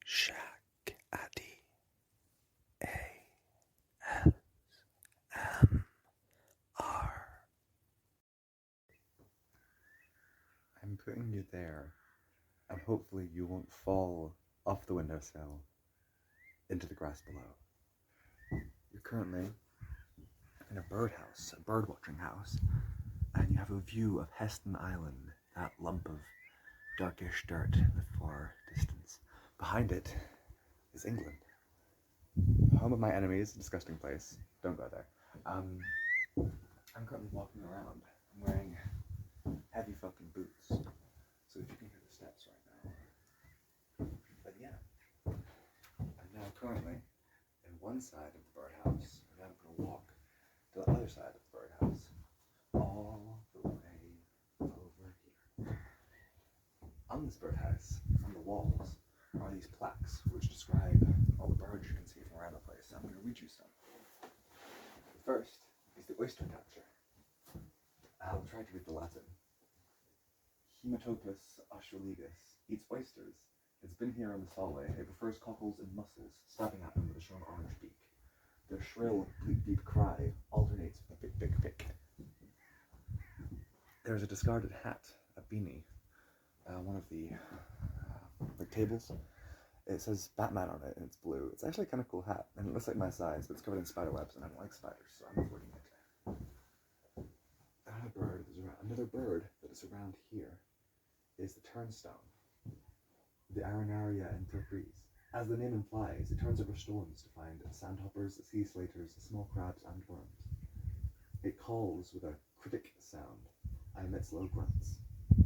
Shack Addy A-S-M-R. I'm putting you there, and hopefully you won't fall off the windowsill into the grass below. You're currently in a birdhouse, a bird-watching house, and you have a view of Heston Island, that lump of darkish dirt in the far distance. Behind it is England, home of my enemies, a disgusting place. Don't go there. I'm currently walking around. I'm wearing heavy fucking boots, so if you can hear the steps right now. But yeah, I'm now currently in one side of the birdhouse, and I'm gonna walk to the other side of the birdhouse, all the way over here. On this birdhouse, on the walls, are these plaques which describe all the birds you can see from around the place. I'm going to read you some. The first is the oyster catcher. I'll try to read the Latin. Hematopus australigus eats oysters. It's been here on the Solway. It prefers cockles and mussels, stabbing at them with a strong orange beak. Their shrill, bleak, deep cry alternates with a big, big pick. There's a discarded hat, a beanie, one of the tables. It says Batman on it, and it's blue. It's actually a kind of cool hat, and it looks like my size, but it's covered in spider webs, and I don't like spiders, so I'm avoiding it. Another bird that is around here is the turnstone, the Aaaaaand I'm. As the name implies, it turns over stones to find sandhoppers, sea slaters, small crabs, and worms. It calls with a critic sound. I emit slow grunts.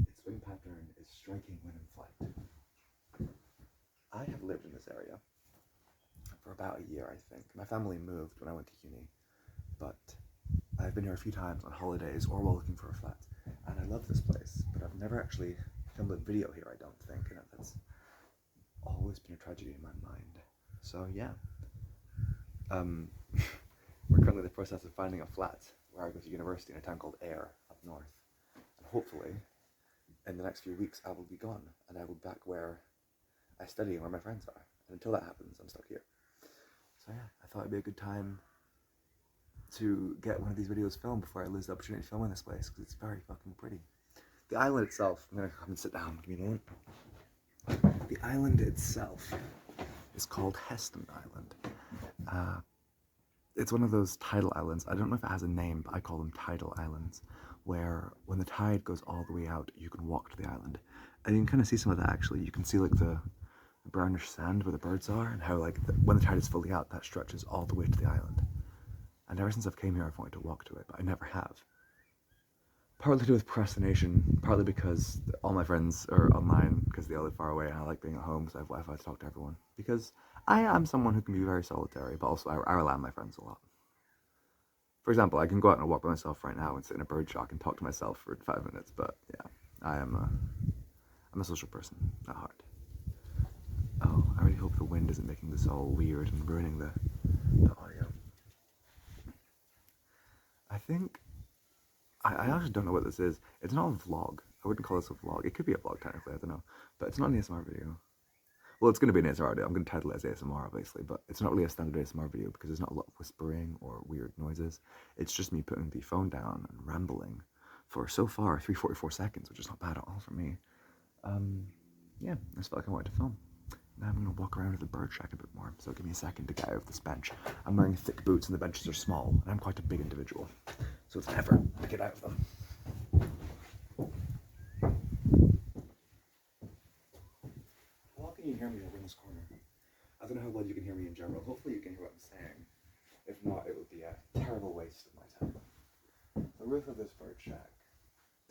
Its wing pattern is striking when in flight. I have lived in this area for about a year, I think. My family moved when I went to uni, but I've been here a few times on holidays or while looking for a flat, and I love this place, but I've never actually filmed a video here, I don't think, and that's always been a tragedy in my mind. So yeah, we're currently in the process of finding a flat where I go to university in a town called Ayr up north, and hopefully in the next few weeks I will be gone, and I will be back where I study and where my friends are. And until that happens, I'm stuck here. So yeah, I thought it'd be a good time to get one of these videos filmed before I lose the opportunity to film in this place, because it's very fucking pretty. The island itself, I'm gonna come and sit down, give me a moment. The island itself is called Heston Island. It's one of those tidal islands. I don't know if it has a name, but I call them tidal islands, where when the tide goes all the way out, you can walk to the island. And you can kind of see some of that actually. You can see like the brownish sand where the birds are, and how like when the tide is fully out, that stretches all the way to the island. And ever since I've came here, I've wanted to walk to it, but I never have. Partly to do with procrastination, partly because all my friends are online because they all live far away, and I like being at home because I have Wi-Fi to talk to everyone. Because I am someone who can be very solitary, but also I rely on my friends a lot. For example, I can go out and walk by myself right now and sit in a bird shock and talk to myself for 5 minutes, but yeah, I'm a social person at heart. Oh, I really hope the wind isn't making this all weird and ruining the audio. I think, I actually don't know what this is. It's not a vlog. I wouldn't call this a vlog. It could be a vlog technically, I don't know. But it's not an ASMR video. Well, it's going to be an ASMR video. I'm going to title it as ASMR, obviously, but it's not really a standard ASMR video because there's not a lot of whispering or weird noises. It's just me putting the phone down and rambling for, so far, 3:44 seconds, which is not bad at all for me. Yeah, I just felt like I wanted to film. Now I'm going to walk around to the bird shack a bit more, so give me a second to get out of this bench. I'm wearing thick boots and the benches are small, and I'm quite a big individual, so it's an effort to get out of them. How well can you hear me over in this corner? I don't know how well you can hear me in general. Hopefully you can hear what I'm saying. If not, it would be a terrible waste of my time. The roof of this bird shack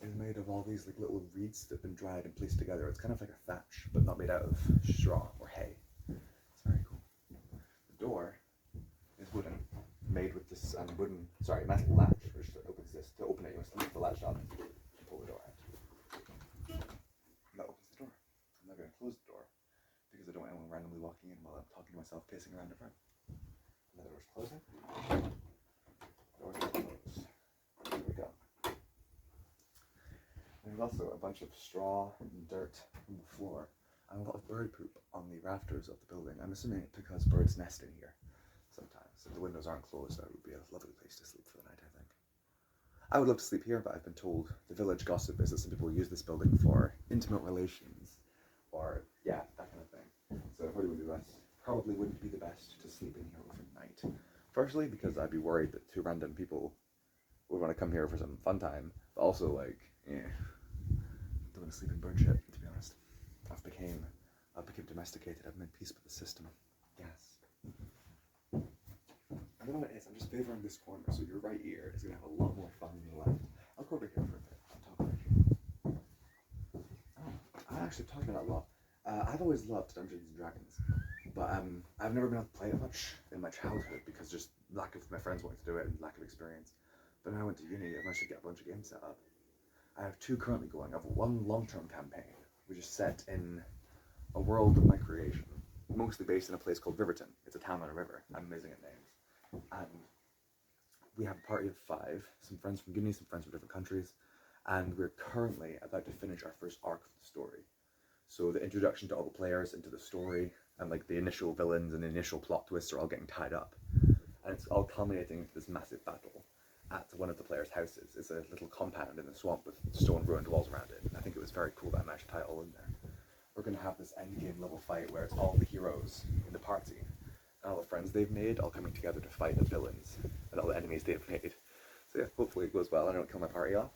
is made of all these like little reeds that have been dried and placed together. It's kind of like a thatch, but not made out of straw or hay. It's very cool. The door is wooden, made with this metal latch, which opens this. To open it, you must lift the latch up and pull the door out. That opens the door. I'm now going to close the door because I don't want anyone randomly walking in while I'm talking to myself, pacing around in front. And the door's closing. The door's closed. There we go. There's also a bunch of straw and dirt on the floor. and a lot of bird poop on the rafters of the building. I'm assuming it's because birds nest in here sometimes. If the windows aren't closed, that would be a lovely place to sleep for the night, I think. I would love to sleep here, but I've been told the village gossip is that some people use this building for intimate relations, or yeah, that kind of thing. So it probably wouldn't be the best to sleep in here overnight. Firstly, because I'd be worried that two random people would want to come here for some fun time, but also like, don't want to sleep in bird shit, to be honest. I've became domesticated. I've made peace with the system. Yes. I don't know what it is. I'm just favouring this corner, so your right ear is going to have a lot more fun than the left. I'll go over here for a bit. I'll talk over here. Oh, I actually talked about that a lot. I've always loved Dungeons and Dragons, but I've never been able to play it much in my childhood because just lack of my friends wanting to do it and lack of experience. But when I went to uni, I managed to get a bunch of games set up. I have two currently going. I have one long-term campaign, which is set in a world of my creation, mostly based in a place called Riverton. It's a town on a river. I'm amazing at names. And we have a party of 5, some friends from uni, some friends from different countries, and we're currently about to finish our first arc of the story. So the introduction to all the players into the story, and like the initial villains and the initial plot twists are all getting tied up. And it's all culminating into this massive battle at one of the players' houses. It's a little compound in the swamp with stone ruined walls around it. And I think it was very cool that I managed to tie it all in there. We're going to have this endgame level fight where it's all the heroes in the party and all the friends they've made all coming together to fight the villains and all the enemies they've made. So yeah, hopefully it goes well. I don't kill my party off,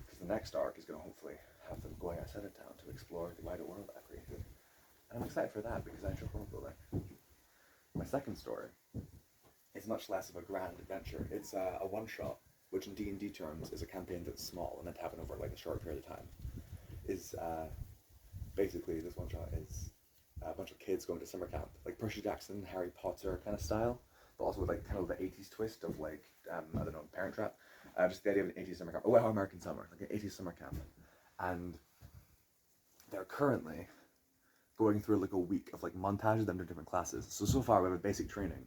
because the next arc is going to hopefully have them going outside of town to explore the wider world that I've created. And I'm excited for that because I enjoy world building. My second story is much less of a grand adventure. It's a one-shot, which in D&D terms is a campaign that's small and meant to happen over like a short period of time. Basically, this one-shot is a bunch of kids going to summer camp, like Percy Jackson, Harry Potter kind of style, but also with like kind of the 80s twist of like, I don't know, Parent Trap. Just the idea of an 80s summer camp. Oh, American Summer, like an 80s summer camp. And they're currently going through like a week of like montages of them doing different classes. So far we have a basic training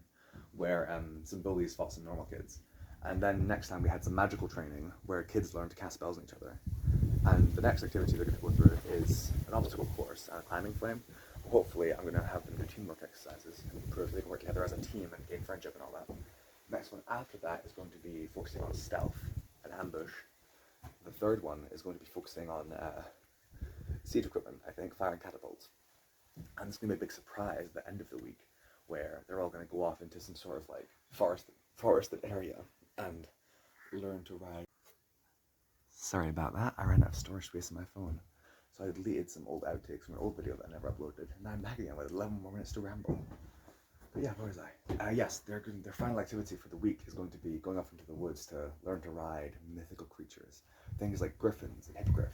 where some bullies fought some normal kids. And then next time we had some magical training where kids learned to cast spells on each other. And the next activity they're going to go through is an obstacle course and a climbing flame. Hopefully I'm going to have them do teamwork exercises and prove they can work together as a team and gain friendship and all that. Next one after that is going to be focusing on stealth and ambush. The third one is going to be focusing on siege equipment, I think, firing catapults. And it's going to be a big surprise at the end of the week where they're all going to go off into some sort of like forested area and learn to ride. Sorry about that, I ran out of storage space on my phone. So I deleted some old outtakes from an old video that I never uploaded, and now I'm back again with 11 more minutes to ramble. But yeah, where was I? Yes, their final activity for the week is going to be going off into the woods to learn to ride mythical creatures. Things like griffins and hippogriff.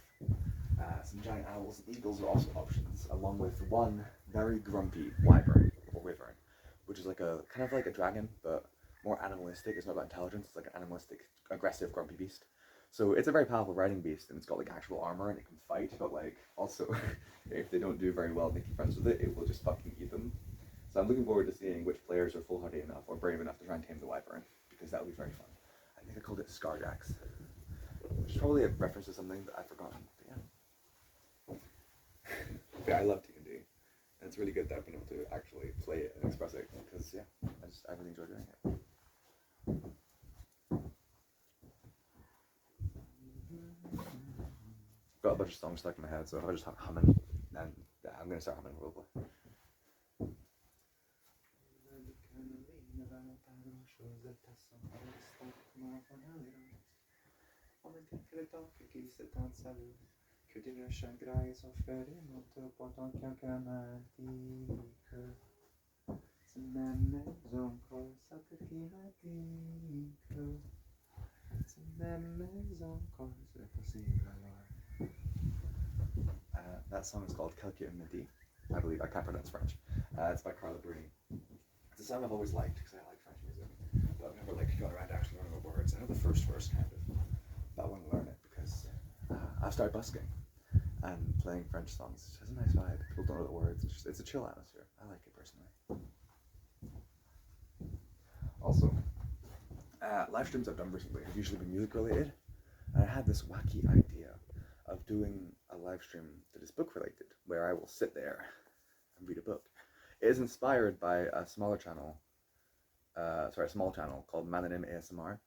Some giant owls and eagles are also options, along with one very grumpy wyvern, which is like a kind of like a dragon, but more animalistic. It's not about intelligence, it's like an animalistic, aggressive, grumpy beast. So it's a very powerful riding beast, and it's got like actual armor and it can fight, but like also if they don't do very well making friends with it, it will just fucking eat them. So I'm looking forward to seeing which players are foolhardy enough or brave enough to try and tame the wyvern, because that would be very fun. I think I called it Scarjax, which is probably a reference to something that I've forgotten, but yeah. Yeah, I love D&D, and it's really good that I've been able to actually play it and express it, because yeah, I really enjoy doing it. Got a bunch of songs stuck in my head, so if I just start humming, then yeah, I'm gonna start humming probably. That song is called Quelques Midi, I believe. I can't pronounce French. It's by Carla Bruni. It's a song I've always liked because I like French music, but I've never like got around to actually learning the words. I know the first verse kind of, but I want to learn it because I've started busking and playing French songs. It has a nice vibe. People don't know the words. It's a chill atmosphere. I like it personally. Also, live streams I've done recently have usually been music related, and I had this wacky idea of doing a live stream that is book related, where I will sit there and read a book. It is inspired by a small channel called Aaaaaand I'm ASMR.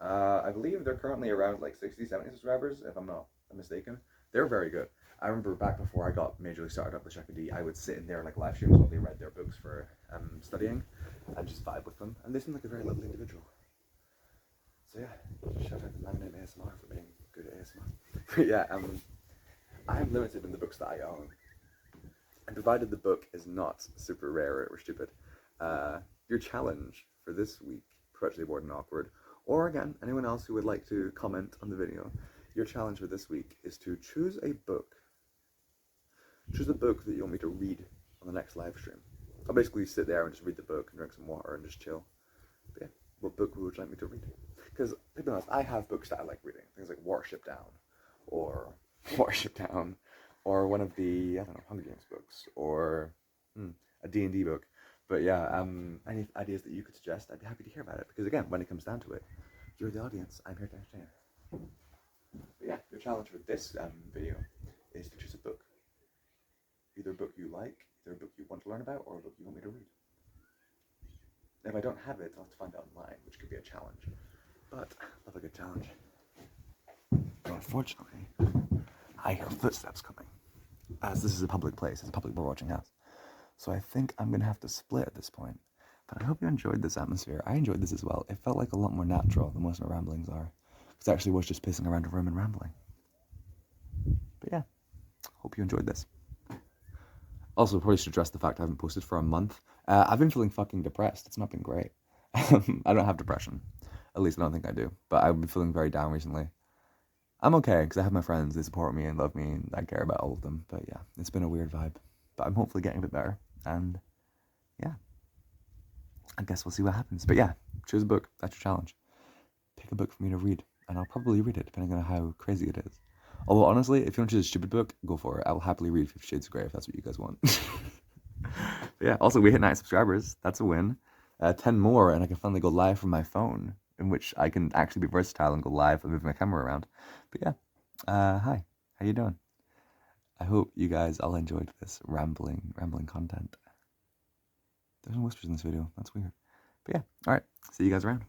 I believe they're currently around like 60, 70 subscribers, if I'm not mistaken. They're very good. I remember back before I got majorly started up with Shakadi, I would sit in their like live streams while they read their books for studying and just vibe with them. And they seem like a very lovely individual. So yeah, shout out to Aaaaaand I'm ASMR for being good at ASMR. But yeah, I'm limited in the books that I own. And provided the book is not super rare or stupid, your challenge for this week, perpetually bored and awkward, or again, anyone else who would like to comment on the video, your challenge for this week is to choose a book. Choose a book that you want me to read on the next live stream. I'll basically sit there and just read the book and drink some water and just chill. But yeah, what book would you like me to read? Because, to be honest, I have books that I like reading. Things like Warship Down, or one of the, I don't know, Hunger Games books, or a D&D book. But yeah, any ideas that you could suggest, I'd be happy to hear about it. Because again, when it comes down to it, you're the audience, I'm here to entertain. But yeah, your challenge for this video is to choose a book. Either a book you like, either a book you want to learn about, or a book you want me to read. If I don't have it, I'll have to find it online, which could be a challenge. But I love a good challenge. But unfortunately, I hear footsteps coming. As this is a public place, it's a public bird watching house. So I think I'm going to have to split at this point. But I hope you enjoyed this atmosphere. I enjoyed this as well. It felt like a lot more natural than most of my ramblings are. Because I actually was just pacing around a room and rambling. But yeah, hope you enjoyed this. Also, probably should address the fact I haven't posted for a month. I've been feeling fucking depressed. It's not been great. I don't have depression. At least I don't think I do. But I've been feeling very down recently. I'm okay, because I have my friends. They support me and love me, and I care about all of them. But yeah, it's been a weird vibe. But I'm hopefully getting a bit better. And yeah, I guess we'll see what happens. But yeah, choose a book. That's your challenge. Pick a book for me to read. And I'll probably read it, depending on how crazy it is. Although, honestly, if you want to choose a stupid book, go for it. I will happily read 50 Shades of Grey if that's what you guys want. But yeah, also, we hit 9 subscribers. That's a win. 10 more, and I can finally go live from my phone, in which I can actually be versatile and go live and move my camera around. But yeah, hi. How you doing? I hope you guys all enjoyed this rambling content. There's no whispers in this video. That's weird. But yeah, alright. See you guys around.